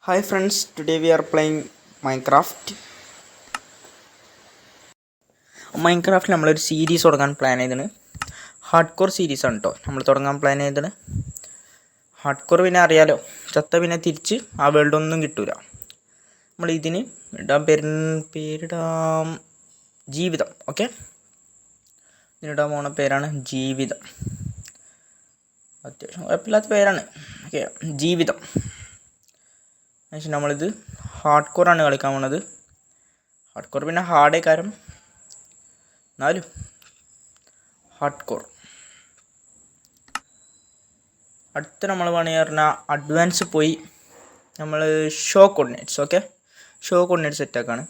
Hi friends, today we are playing Minecraft. മൈൻക്രാഫ്റ്റിൽ നമ്മളൊരു series തുടങ്ങാൻ plan ചെയ്തതാണ്. ഹാർഡ് കോർ സീരീസ് ആണ് കേട്ടോ നമ്മൾ തുടങ്ങാൻ പ്ലാൻ ചെയ്തതാണ്. ഹാർഡ് കോർ പിന്നെ അറിയാലോ, ചത്ത പിന്നെ തിരിച്ച് ആ വേൾഡൊന്നും കിട്ടൂല. നമ്മൾ ഇതിന് പേരിടാം ജീവിതം. ഓക്കെ, ഇതിനിടാൻ പോണ പേരാണ് ജീവിതം. അത്യാവശ്യം കുഴപ്പമില്ലാത്ത പേരാണ്. ഓക്കെ, ജീവിതം. നമ്മളിത് ഹാർഡ് കോറാണ് കളിക്കാൻ പോണത്. ഹാർഡ് കോർ പിന്നെ ഹാർഡേ കാരം, എന്നാലും ഹാർഡ് കോർ. അടുത്ത നമ്മൾ വേണമെങ്കിൽ പറഞ്ഞാൽ അഡ്വാൻസ് പോയി നമ്മൾ show coordinates. Okay, show coordinate സെറ്റാക്കാണ്.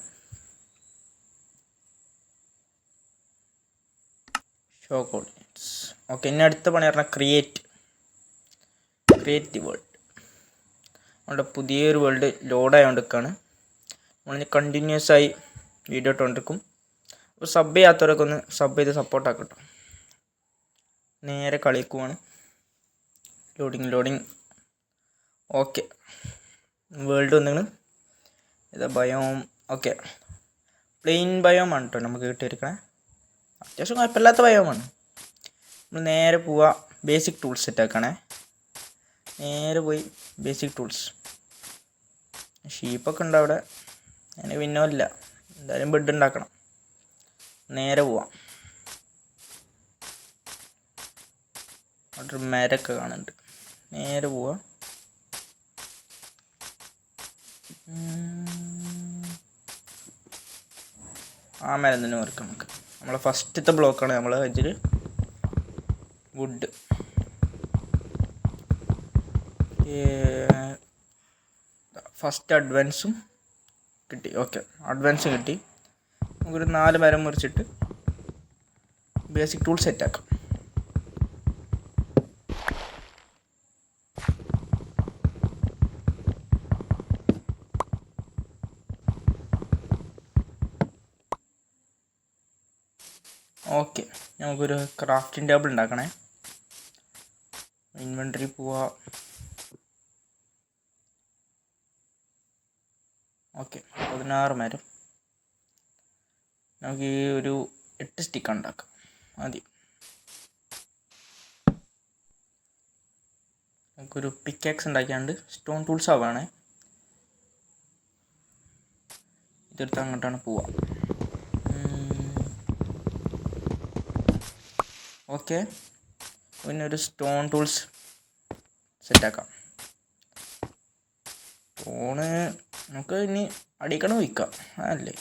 Show coordinates. ഓക്കെ, ഇനി അടുത്ത പണി പറഞ്ഞാൽ ക്രിയേറ്റ് ദി വേൾഡ്. നമ്മുടെ പുതിയൊരു വേൾഡ് ലോഡായോണ്ടിരിക്കുകയാണ്. നമ്മളിനി കണ്ടിന്യൂസ് ആയി വീഡിയോ ഇട്ടുകൊണ്ടിരിക്കും. അപ്പോൾ സബ് ചെയ്യാത്തവരൊക്കെ ഒന്ന് സബ് ചെയ്ത് സപ്പോർട്ടാക്കട്ടോ. നേരെ കളിക്കുവാണ്. ലോഡിങ്. ഓക്കെ, വേൾഡ് വന്നിങ്ങനെ ഇതാ ബയോം. ഓക്കെ, പ്ലെയിൻ ബയോമാണ് കേട്ടോ നമുക്ക് കിട്ടിയിരിക്കണേ. അത്യാവശ്യം കുഴപ്പമില്ലാത്ത ബയോമാണ്. നമ്മൾ നേരെ പോവുക, ബേസിക് ടൂൾസ് സെറ്റാക്കണേ. നേരെ പോയി ബേസിക് ടൂൾസ്. ഷീപ്പൊക്കെ ഉണ്ട് അവിടെ, അതിന് പിന്നോ ഇല്ല. എന്തായാലും ബെഡ് ഉണ്ടാക്കണം. നേരെ പോവാം. അവിടെ മരമൊക്കെ കാണുന്നുണ്ട്. നേരെ പോവാം. ആ മരം തന്നെ വർക്ക് നമുക്ക്. നമ്മളെ ഫസ്റ്റത്തെ ബ്ലോക്കാണ് നമ്മൾ ഇതിൽ വുഡ്. ഫസ്റ്റ് അഡ്വാൻസും കിട്ടി. ഓക്കെ, അഡ്വാൻസും കിട്ടി. നമുക്കൊരു 4 മരം മുറിച്ചിട്ട് ബേസിക് ടൂൾ സെറ്റാക്കാം. ഓക്കെ, നമുക്കൊരു ക്രാഫ്റ്റിംഗ് ടേബിൾ ഉണ്ടാക്കണേ. ഇൻവെൻറ്ററി പോവാ. ഓക്കെ, 16 മരം. നമുക്ക് ഈ ഒരു 8 സ്റ്റിക്ക് ഉണ്ടാക്കാം മതി. നമുക്കൊരു പിക്കാക്സ് ഉണ്ടാക്കിയാണ്ട് സ്റ്റോൺ ടൂൾസ് ആവുകയാണേ. ഇതെടുത്ത് അങ്ങോട്ടാണ് പോവുക. ഓക്കെ, പിന്നെ ഒരു സ്റ്റോൺ ടൂൾസ് സെറ്റാക്കാം. സ്റ്റോണ് നമുക്ക് ഇനി അടിക്കണം വയ്ക്കാം. അതല്ലേ,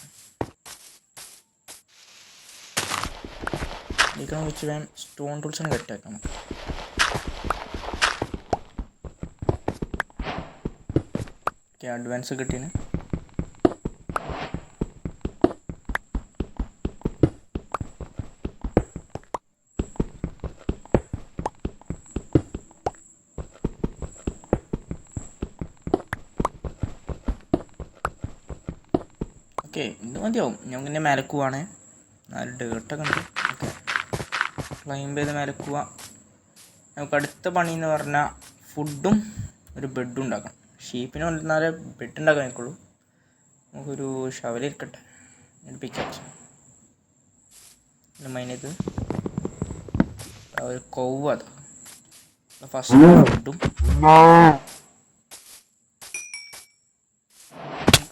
അടിക്കണം വെച്ച് വേണം സ്റ്റോൺ ടൂൾസിന് സെറ്റാക്കാം നമുക്ക്. ഓക്കെ, അഡ്വാൻസ് കിട്ടീന്. ഓക്കെ, ഇത് മതിയാവും. ഞാൻ പിന്നെ മേലക്കുവാണേ. 4 ഡേർട്ടൊക്കെ ഉണ്ട്. ഓക്കെ, ക്ലൈംബ് ചെയ്ത് മേലക്കുക. നമുക്ക് അടുത്ത പണി എന്ന് പറഞ്ഞാൽ ഫുഡും ഒരു ബെഡും ഉണ്ടാക്കണം. ഷീപ്പിന് കൊണ്ടുവന്നാലേ ബെഡ് ഉണ്ടാക്കാൻ നിൽക്കുള്ളൂ. നമുക്കൊരു ഷവലിരിക്കട്ടെ, പിക്കാച്ച് മൈനത് ഒരു കൊവ്വ്. അത് ഫസ്റ്റ് ഫുഡും.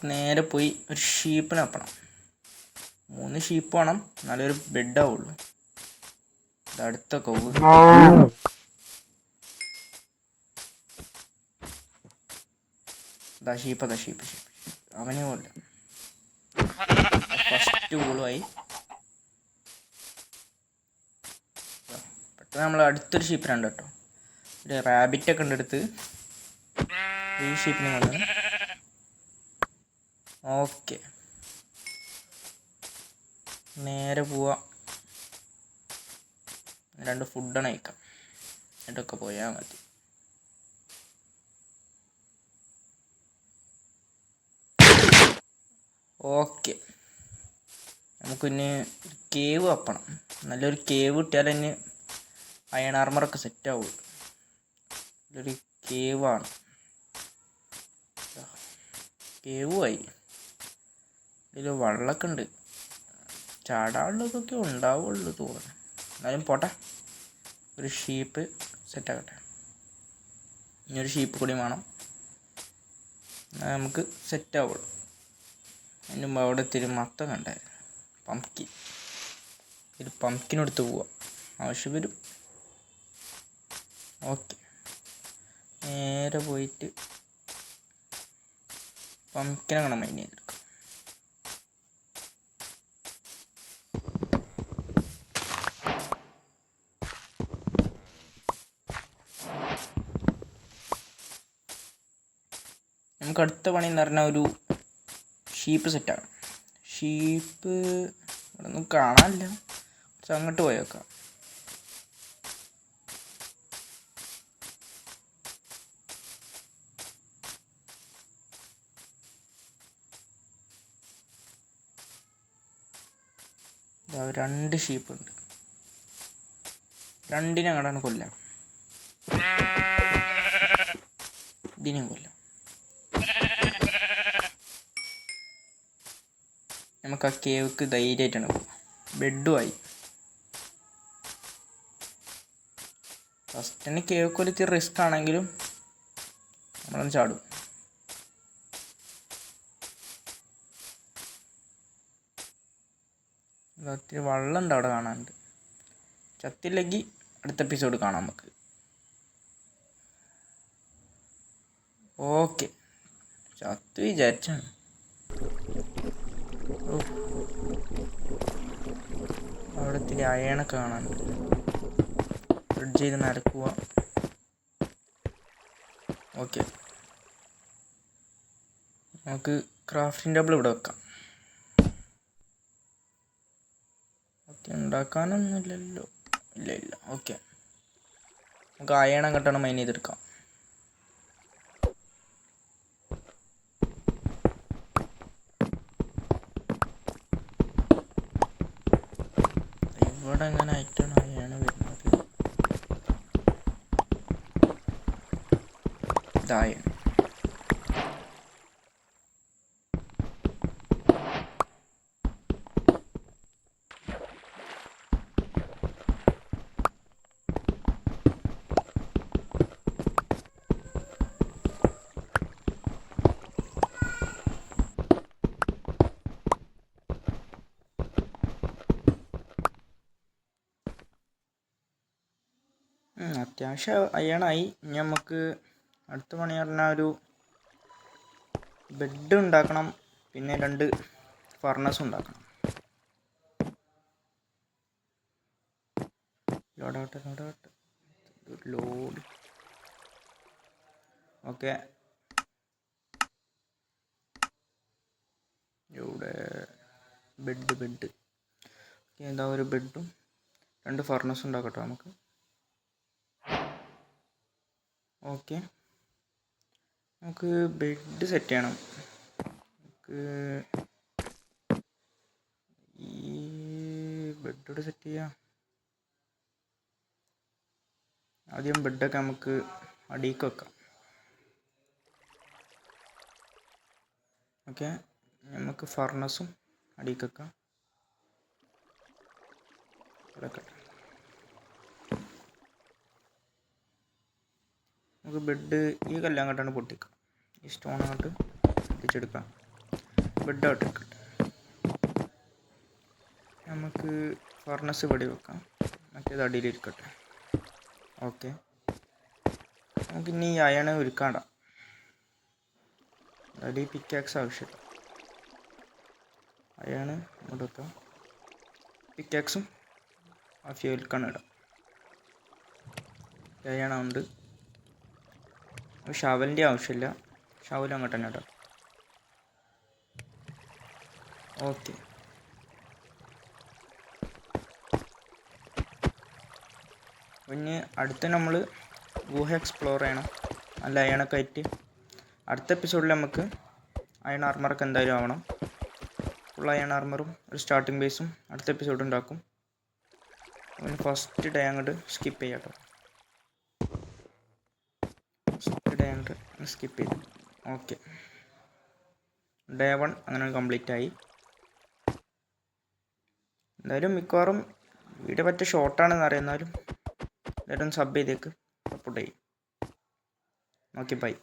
നേരെ പോയി ഒരു ഷീപ്പിനെ വെക്കണം. 3 ഷീപ്പ് വേണം, നല്ലൊരു ബെഡാവുള്ളൂ. അടുത്ത കൊവ്വ്. ഷീപ്പ് അവനെ പോലെ ഫസ്റ്റ് ഊളുമായി. പെട്ടെന്ന് നമ്മൾ അടുത്തൊരു ഷീപ്പിനുണ്ട് കേട്ടോ. ഒരു റാബിറ്റൊക്കെ ഉണ്ട് അടുത്ത്. ഈ ഷീപ്പിനെ കൊണ്ട്. ഓക്കെ, നേരെ പോവാ. 2 ഫുഡാണ് കഴിക്കാം. എന്നിട്ടൊക്കെ പോയാൽ മതി. ഓക്കെ, നമുക്കിനി കേവ് വെക്കണം. നല്ലൊരു കേവ് കിട്ടിയാൽ തന്നെ അയൺ ആർമറൊക്കെ സെറ്റ് ആവുള്ളൂ. നല്ലൊരു കേവാണ്. കേവുമായി. ഇതിൽ വെള്ളമൊക്കെ ഉണ്ട്. ചാടാനുള്ളതൊക്കെ ഉണ്ടാവുള്ളൂ തോന്നുന്നു. എന്നാലും പോട്ടെ. ഒരു ഷീപ്പ് സെറ്റാക്കട്ടെ. ഇനിയൊരു ഷീപ്പ് കൂടി വേണം. നമുക്ക് സെറ്റാവുള്ളൂ. അതിന് മുമ്പ് അവിടെ ഇത്തിരി മത്തം കണ്ടേ, പംകിൻ. ഒരു പംകിനെടുത്ത് പോവാം, ആവശ്യം വരും. ഓക്കെ, നേരെ പോയിട്ട് പംകിനങ്ങനെ മൈൻ ചെയ്തെടുക്കാം. നമുക്ക് അടുത്ത പണി എന്ന് പറഞ്ഞാൽ ഒരു ഷീപ്പ് സെറ്റാണ്. ഷീപ്പ് ഇവിടെ ഒന്നും കാണാനില്ല. കുറച്ച് അങ്ങോട്ട് പോയേക്കാം. രണ്ട് ഷീപ്പ് ഉണ്ട്. രണ്ടിനെ അങ്ങോട്ടാണ് കൊല്ലാം. ഇതിനെയും കൊല്ലാം. നമുക്ക് ആ കേവ്ക്ക് ധൈര്യമായിട്ടാണ് പോകുക. ബെഡുമായി. ഫസ്റ്റ് തന്നെ കേവ്ക്ക് ഒരു റിസ്ക് ആണെങ്കിലും നമ്മളൊന്ന് ചാടും. ഒത്തിരി വെള്ളമുണ്ട് അവിടെ കാണാനുണ്ട്. ചത്തില്ലെങ്കിൽ അടുത്ത എപ്പിസോഡ് കാണാം നമുക്ക്. ഓക്കെ, ചത്ത് വിചാരിച്ചാണ്. അവിടെ ഇത്തിരി അയണൊക്കെ കാണാനുണ്ട്. ഫ്രിഡ്ജ് ചെയ്ത് നടക്കുക. ഓക്കെ, നമുക്ക് ക്രാഫ്റ്റിംഗ് ടേബിൾ ഇവിടെ വെക്കാം. ഉണ്ടാക്കാനൊന്നുമില്ലല്ലോ. ഇല്ല. ഓക്കെ, നമുക്ക് അയൺ അങ്ങോട്ടാണ് മൈൻ ചെയ്തെടുക്കാം. ഇവിടെ എങ്ങനെ ആയിട്ടാണ് അയൺ വരുന്നത്? ഇതായൺ. അത്യാവശ്യം അയണായി. ഇനി നമുക്ക് അടുത്ത പണി പറഞ്ഞാൽ ഒരു ബെഡ് ഉണ്ടാക്കണം. പിന്നെ 2 ഫർണസ് ഉണ്ടാക്കണം. ലോഡ്. ഓക്കെ, ഇവിടെ ബെഡ് എന്താ, ഒരു ബെഡും 2 ഫർണസും ഉണ്ടാക്കട്ടെ നമുക്ക്. ഓക്കെ, നമുക്ക് ബെഡ് സെറ്റ് ചെയ്യണം. നമുക്ക് ഈ ബെഡോടെ സെറ്റ് ചെയ്യാം. ആദ്യം ബെഡൊക്കെ നമുക്ക് അടിയിലേക്ക് വെക്കാം. ഓക്കെ, നമുക്ക് ഫർണസും അടിയിലേക്ക് വെക്കാം. നമുക്ക് ബെഡ് ഈ കല്ല് അങ്ങോട്ടാണ് പൊട്ടിക്കാം. ഈ സ്റ്റോൺ അങ്ങോട്ട് പൊട്ടിച്ചെടുക്കാം. ബെഡ് ആയിട്ട് എടുക്കട്ടെ. നമുക്ക് ഫർണസ് ഇവിടെ വെക്കാം. മറ്റേത് അടിയിലിരിക്കട്ടെ. ഓക്കെ, നമുക്കിനി ഈ അയൺ ഒരുക്കാണ്ട. അടി പിക്കാക്സ് ആവശ്യമില്ല. അയൺ ഇവിടെ വെക്കാം. പിക്കാക്സും ആ ഫ്യൂൽക്കാണ് ഇടാം. അയണുണ്ട്. ഷവലിൻ്റെ ആവശ്യമില്ല. ഷവൽ അങ്ങോട്ട് തന്നെ ഇടാം. ഓക്കെ, പിന്നെ അടുത്ത് നമ്മൾ ഗുഹ എക്സ്പ്ലോർ ചെയ്യണം. നല്ല അയണൊക്കെ ആയിട്ട്. അടുത്ത എപ്പിസോഡിൽ നമുക്ക് അയൺ ആർമറൊക്കെ എന്തായാലും ആവണം. ഫുൾ അയൺ ആർമറും ഒരു സ്റ്റാർട്ടിംഗ് ബേസും അടുത്ത എപ്പിസോഡ് ഉണ്ടാക്കും. പിന്നെ ഫസ്റ്റ് ഡേ അങ്ങോട്ട് സ്കിപ്പ് ചെയ്യാം കേട്ടോ. ഫസ്റ്റ് ഡേ അങ്ങോട്ട് സ്കിപ്പ് ചെയ്തു. ഓക്കെ, ഡേ 1 അങ്ങനെ കംപ്ലീറ്റ് ആയി. എന്തായാലും മിക്കവാറും വീഡിയോ പറ്റ ഷോർട്ടാണെന്ന് അറിയാം. എന്നാലും എല്ലാവരും സബ് ചെയ്തേക്ക്, സപ്പോർട്ട് ചെയ്യും. Okay bye.